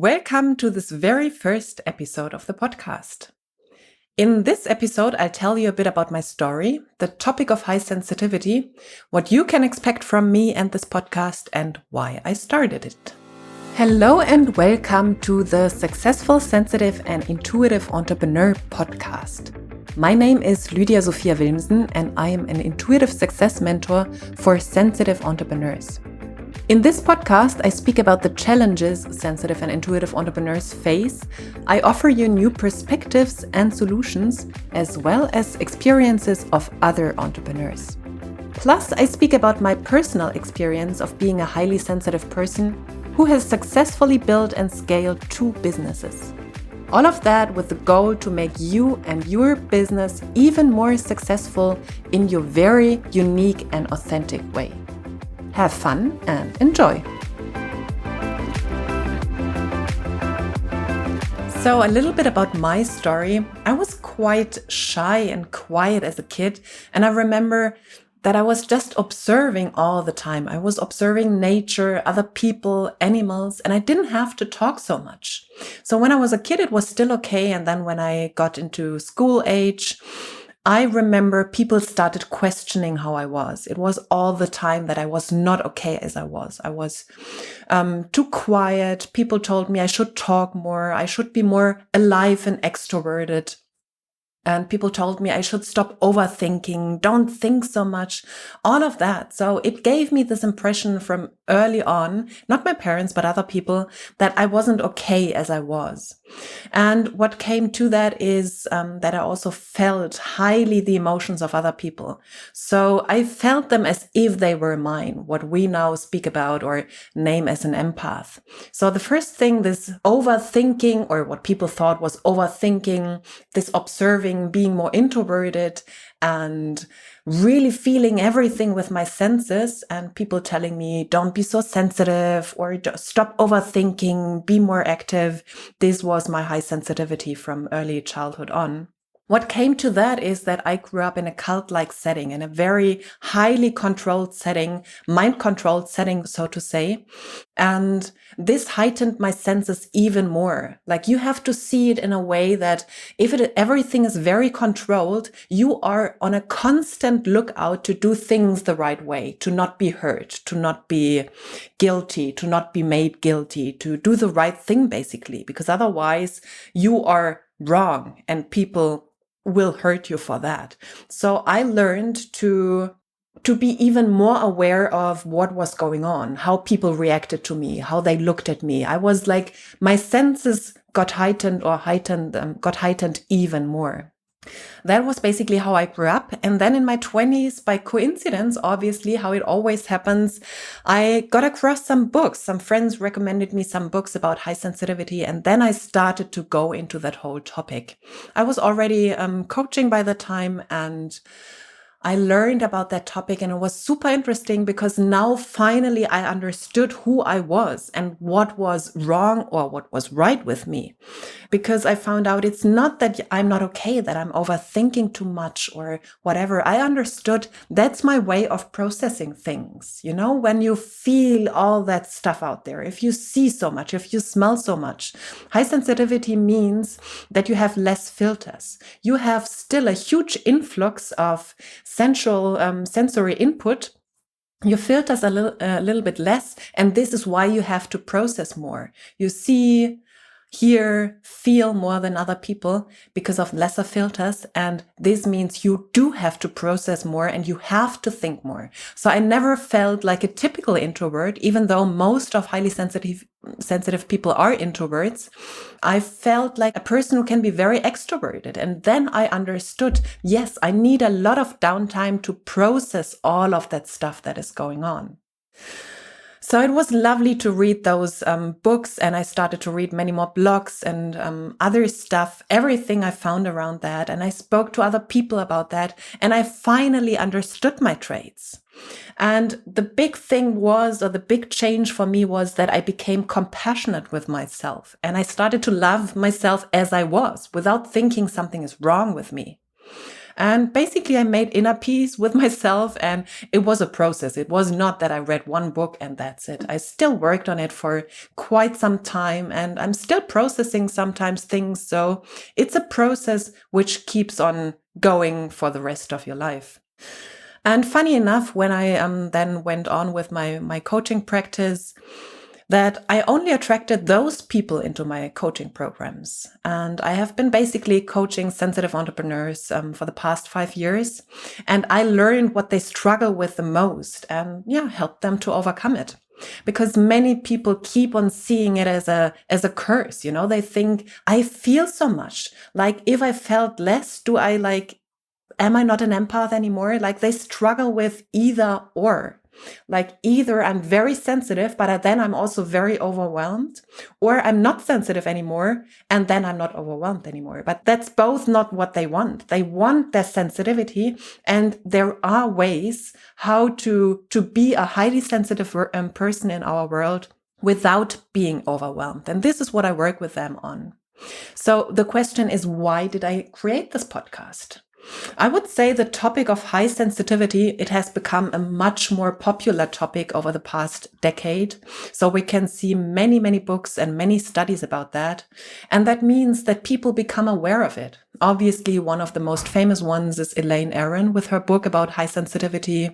Welcome to this very first episode of the podcast. In this episode, I'll tell you a bit about my story, the topic of high sensitivity, what you can expect from me and this podcast, and why I started it. Hello and welcome to the Successful, Sensitive and Intuitive Entrepreneur podcast. My name is Lydia Sophia Wilmsen and I am an intuitive success mentor for sensitive entrepreneurs. In this podcast, I speak about the challenges sensitive and intuitive entrepreneurs face. I offer you new perspectives and solutions, as well as experiences of other entrepreneurs. Plus, I speak about my personal experience of being a highly sensitive person who has successfully built and scaled 2 businesses. All of that with the goal to make you and your business even more successful in your very unique and authentic way. Have fun and enjoy. So a little bit about my story. I was quite shy and quiet as a kid, and I remember that I was just observing all the time. I was observing nature, other people, animals, and I didn't have to talk so much. So when I was a kid, it was still okay. And then when I got into school age, I remember people started questioning how I was. It was all the time that I was not okay as I was. I was too quiet. People told me I should talk more. I should be more alive and extroverted. And people told me I should stop overthinking, don't think so much, all of that. So it gave me this impression from early on, not my parents, but other people, that I wasn't okay as I was. And what came to that is that I also felt highly the emotions of other people. So I felt them as if they were mine, what we now speak about or name as an empath. So the first thing, this overthinking, or what people thought was overthinking, this observing, being more introverted and really feeling everything with my senses, and people telling me, don't be so sensitive or stop overthinking, be more active. This was my high sensitivity from early childhood on. What came to that is that I grew up in a cult-like setting, in a very highly controlled setting, mind-controlled setting, so to say. And this heightened my senses even more. Like, you have to see it in a way that if everything is very controlled, you are on a constant lookout to do things the right way, to not be hurt, to not be guilty, to not be made guilty, to do the right thing, basically, because otherwise you are wrong and people will hurt you for that. So I learned to be even more aware of what was going on, how people reacted to me, how they looked at me. I was like, my senses got heightened even more. That was basically how I grew up. And then in my 20s, by coincidence, obviously, how it always happens, I got across some books. Some friends recommended me some books about high sensitivity. And then I started to go into that whole topic. I was already coaching by the time, and I learned about that topic, and it was super interesting because now finally I understood who I was and what was wrong or what was right with me. Because I found out it's not that I'm not okay, that I'm overthinking too much or whatever. I understood that's my way of processing things. You know, when you feel all that stuff out there, if you see so much, if you smell so much, high sensitivity means that you have less filters. You have still a huge influx of sensory input. Your filters a little bit less, and this is why you have to process more. You see, hear, feel more than other people because of lesser filters, and this means you do have to process more and you have to think more. So I never felt like a typical introvert, even though most of highly sensitive people are introverts. I felt like a person who can be very extroverted. And then I understood, yes, I need a lot of downtime to process all of that stuff that is going on. So it was lovely to read those books, and I started to read many more blogs and other stuff, everything I found around that. And I spoke to other people about that, and I finally understood my traits. And the big thing was, or the big change for me was that I became compassionate with myself, and I started to love myself as I was without thinking something is wrong with me. And basically, I made inner peace with myself, and it was a process. It was not that I read one book and that's it. I still worked on it for quite some time, and I'm still processing sometimes things. So it's a process which keeps on going for the rest of your life. And funny enough, when I then went on with my coaching practice, that I only attracted those people into my coaching programs. And I have been basically coaching sensitive entrepreneurs for the past 5 years. And I learned what they struggle with the most and help them to overcome it. Because many people keep on seeing it as a curse. They think, I feel so much. Like, if I felt less, am I not an empath anymore? Like, they struggle with either or. Like, either I'm very sensitive, but then I'm also very overwhelmed, or I'm not sensitive anymore, and then I'm not overwhelmed anymore. But that's both not what they want. They want their sensitivity, and there are ways how to be a highly sensitive person in our world without being overwhelmed. And this is what I work with them on. So the question is, why did I create this podcast? I would say the topic of high sensitivity, it has become a much more popular topic over the past decade. So we can see many, many books and many studies about that. And that means that people become aware of it. Obviously, one of the most famous ones is Elaine Aron with her book about high sensitivity.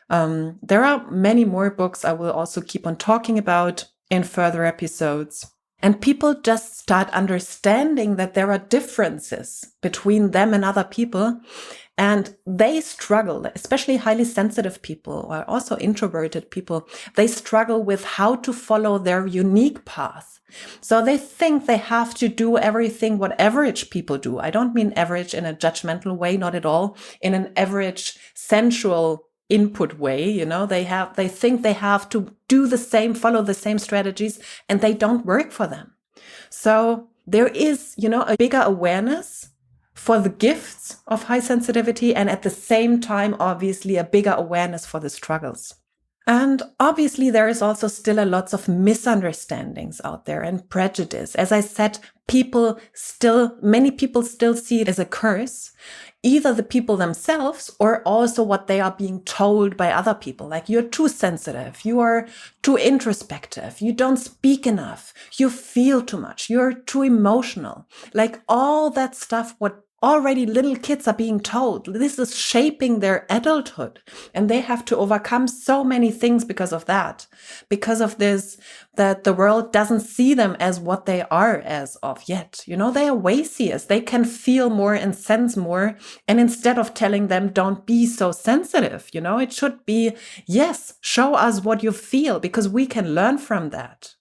There are many more books I will also keep on talking about in further episodes. And people just start understanding that there are differences between them and other people. And they struggle, especially highly sensitive people or also introverted people. They struggle with how to follow their unique path. So they think they have to do everything what average people do. I don't mean average in a judgmental way, not at all. In an average sensual input way, they think they have to do the same, follow the same strategies, and they don't work for them. So there is, a bigger awareness for the gifts of high sensitivity, and at the same time, obviously, a bigger awareness for the struggles. And obviously, there is also still a lots of misunderstandings out there and prejudice. As I said, many people still see it as a curse, either the people themselves or also what they are being told by other people. Like, you're too sensitive, you are too introspective, you don't speak enough, you feel too much, you're too emotional. Like, all that stuff, what already little kids are being told, this is shaping their adulthood. And they have to overcome so many things because of that. Because of this, that the world doesn't see them as what they are as of yet. They are way seers. They can feel more and sense more. And instead of telling them, don't be so sensitive, it should be, yes, show us what you feel, because we can learn from that.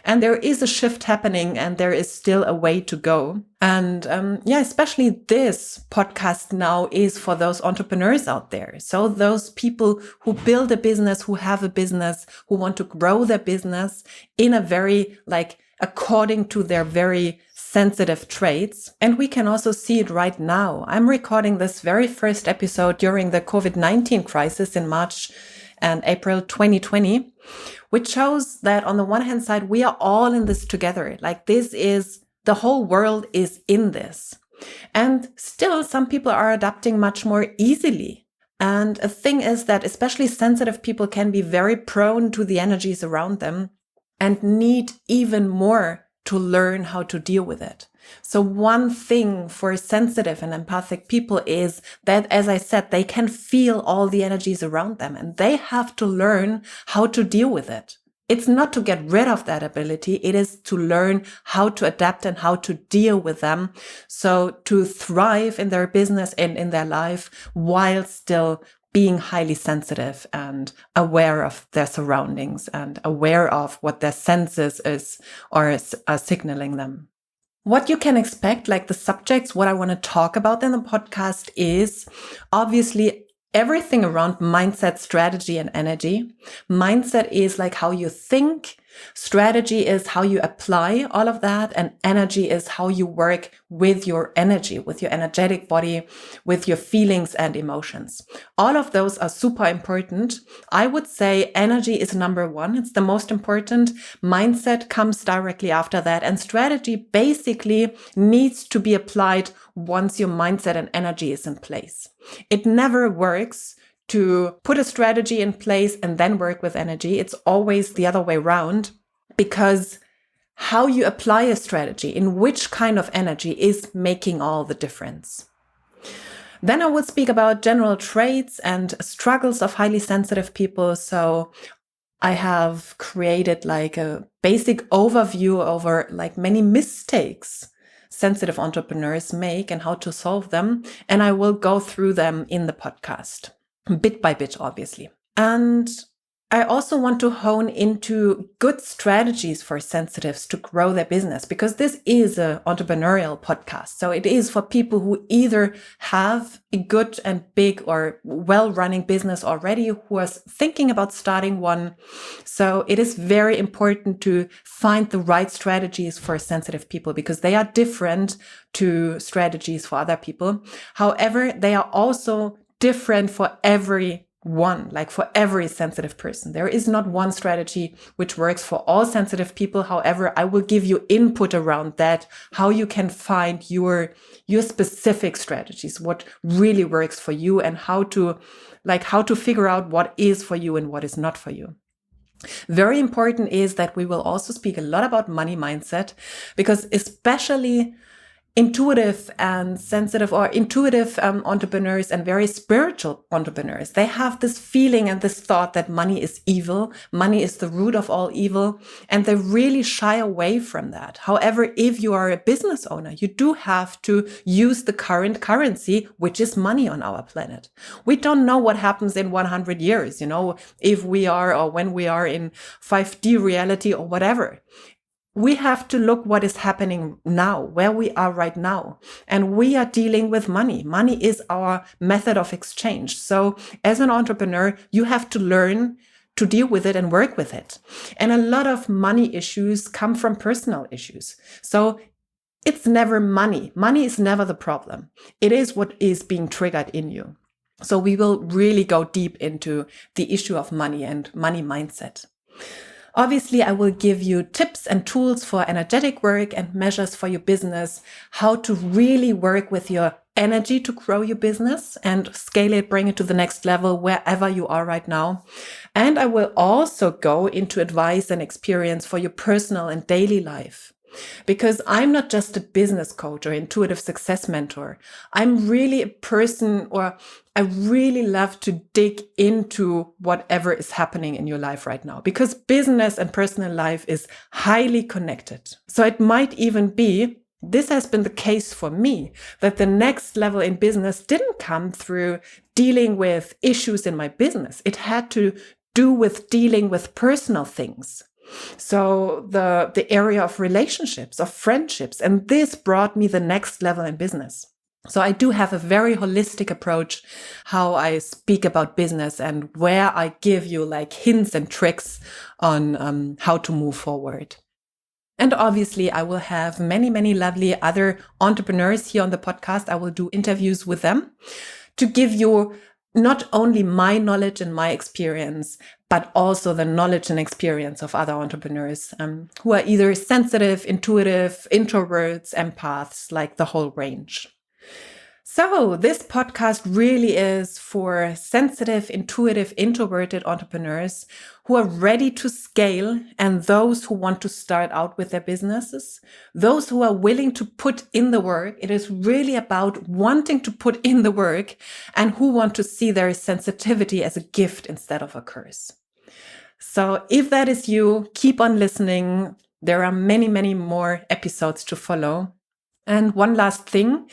And there is a shift happening, and there is still a way to go. And especially this podcast now is for those entrepreneurs out there. So those people who build a business, who have a business, who want to grow their business in a very, according to their very sensitive traits. And we can also see it right now. I'm recording this very first episode during the COVID-19 crisis in March and April 2020, which shows that on the one hand side, we are all in this together. The whole world is in this. And still, some people are adapting much more easily. And a thing is that especially sensitive people can be very prone to the energies around them and need even more to learn how to deal with it. So one thing for sensitive and empathic people is that, as I said, they can feel all the energies around them, and they have to learn how to deal with it. It's not to get rid of that ability. It is to learn how to adapt and how to deal with them. So to thrive in their business and in their life while still being highly sensitive and aware of their surroundings and aware of what their senses are signaling them. What you can expect, like the subjects, what I want to talk about in the podcast is obviously everything around mindset, strategy, and energy. Mindset is like how you think, Strategy is how you apply all of that, and energy is how you work with your energy, with your energetic body, with your feelings and emotions. All of those are super important. I would say energy is number one. It's the most important. Mindset comes directly after that. And strategy basically needs to be applied once your mindset and energy is in place. It never works to put a strategy in place and then work with energy. It's always the other way around, because how you apply a strategy, in which kind of energy, is making all the difference. Then I would speak about general traits and struggles of highly sensitive people. So I have created like a basic overview over like many mistakes sensitive entrepreneurs make and how to solve them. And I will go through them in the podcast, bit by bit, obviously. And I also want to hone into good strategies for sensitives to grow their business, because this is an entrepreneurial podcast. So it is for people who either have a good and big or well-running business already, who are thinking about starting one. So it is very important to find the right strategies for sensitive people, because they are different to strategies for other people. However, they are also different for like for every sensitive person. There is not one strategy which works for all sensitive people. However, I will give you input around that, how you can find your specific strategies, what really works for you, and how to figure out what is for you and what is not for you. Very important is that we will also speak a lot about money mindset, because especially intuitive and sensitive or intuitive entrepreneurs and very spiritual entrepreneurs, they have this feeling and this thought that money is evil. Money is the root of all evil. And they really shy away from that. However, if you are a business owner, you do have to use the current currency, which is money on our planet. We don't know what happens in 100 years, if we are or when we are in 5D reality or whatever. We have to look what is happening now, where we are right now. And we are dealing with money. Money is our method of exchange. So as an entrepreneur, you have to learn to deal with it and work with it. And a lot of money issues come from personal issues. So it's never money. Money is never the problem. It is what is being triggered in you. So we will really go deep into the issue of money and money mindset. Obviously, I will give you tips and tools for energetic work and measures for your business, how to really work with your energy to grow your business and scale it, bring it to the next level wherever you are right now. And I will also go into advice and experience for your personal and daily life. Because I'm not just a business coach or intuitive success mentor. I'm really a person, or I really love to dig into whatever is happening in your life right now, because business and personal life is highly connected. So it might even be, this has been the case for me, that the next level in business didn't come through dealing with issues in my business. It had to do with dealing with personal things. So the area of relationships, of friendships, and this brought me the next level in business. So I do have a very holistic approach how I speak about business, and where I give you like hints and tricks on how to move forward. And obviously I will have many, many lovely other entrepreneurs here on the podcast. I will do interviews with them to give you not only my knowledge and my experience, but also the knowledge and experience of other entrepreneurs who are either sensitive, intuitive, introverts, empaths, like the whole range. So this podcast really is for sensitive, intuitive, introverted entrepreneurs who are ready to scale, and those who want to start out with their businesses, those who are willing to put in the work. It is really about wanting to put in the work, and who want to see their sensitivity as a gift instead of a curse. So if that is you, keep on listening. There are many, many more episodes to follow. And one last thing.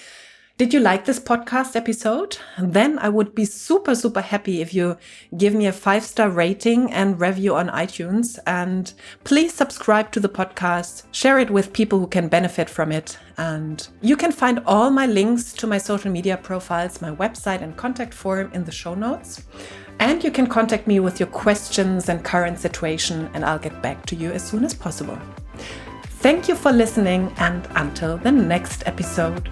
Did you like this podcast episode? Then I would be super, super happy if you give me a 5-star rating and review on iTunes. And please subscribe to the podcast, share it with people who can benefit from it. And you can find all my links to my social media profiles, my website and contact form in the show notes. And you can contact me with your questions and current situation, and I'll get back to you as soon as possible. Thank you for listening, and until the next episode.